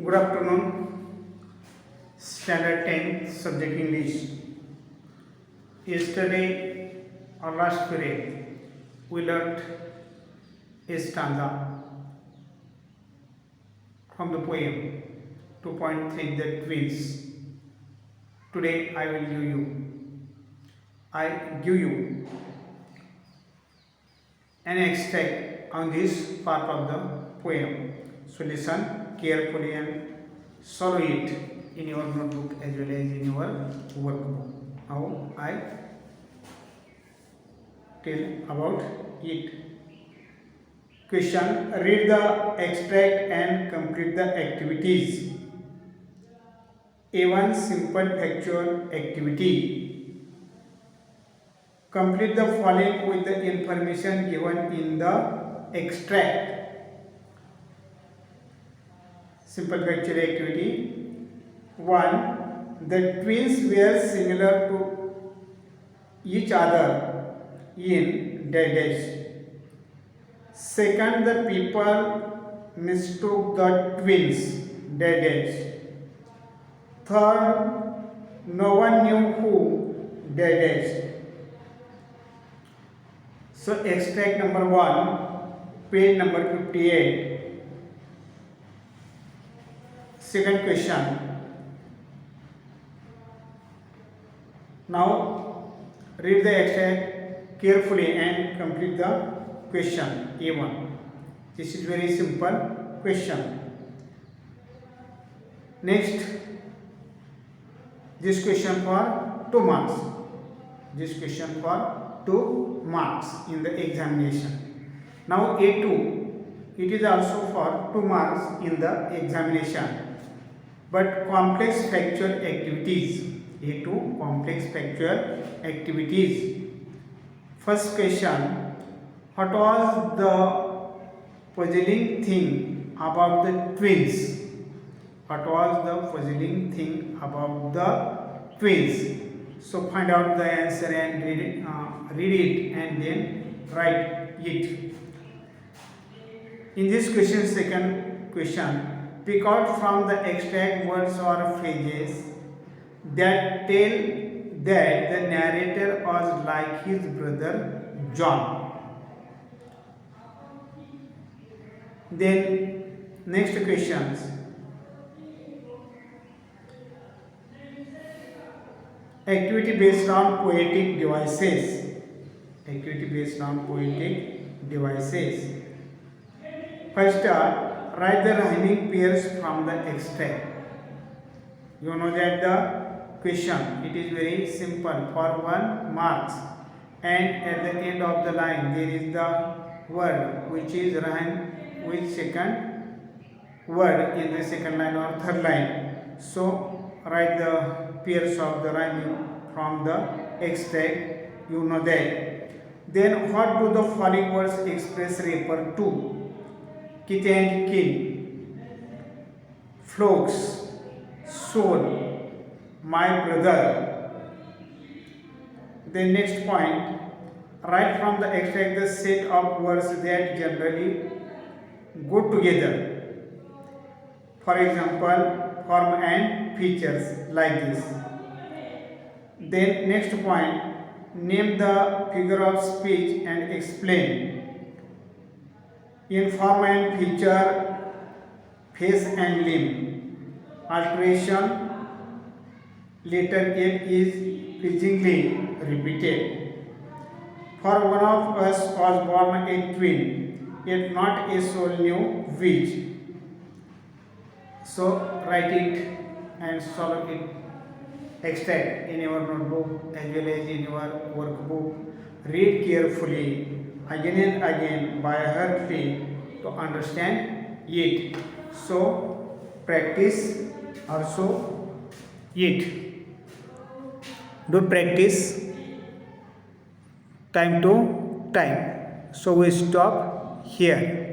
Good afternoon, Standard 10 Subject English. Yesterday or last period, we learnt a stanza from the poem 2.3 The Twins. Today I give you an extract on this part of the poem. So listen carefully and follow it in your notebook as well as in your workbook. Now I tell about it. Question: read the extract and complete the activities. A1 simple factual activity. Complete the following with the information given in the extract. Simple factual activity. 1. The twins were similar to each other in dash. Second, the people mistook the twins dash. Third, no one knew who dash. So extract number 1, page number 58. Second question. Now read the extract carefully and complete the question A1. This is very simple question. Next, this question for 2 marks. This question for 2 marks in the examination. Now A2, it is also for 2 marks in the examination. But complex factual activities. A2 complex factual activities. First question: what was the puzzling thing about the twins? What was the puzzling thing about the twins? So find out the answer and read it and then write it. In this question, second question, pick out from the extract words or phrases that tell that the narrator was like his brother John. Then next questions. Activity based on poetic devices. Activity based on poetic devices. First, write the rhyming pairs from the extract. You know that the question, it is very simple. For 1 marks, and at the end of the line there is the word which is rhyme with second word in the second line or third line. So write the pairs of the rhyming from the extract. You know that. Then what do the following words express refer to? Kith and kin, flocks, soul, my brother. The next point, write from the extract the set of words that generally go together. For example, form and features, like this. Then next point, name the figure of speech and explain. In form and feature, face and limb. Alteration, letter F is pleasingly repeated. For one of us was born a twin, yet not a soul knew which. So write it and solve it. Extract in your notebook as well as in your workbook. Read carefully again and again by heart to understand it. So practice also it. Do practice time to time. So we stop here.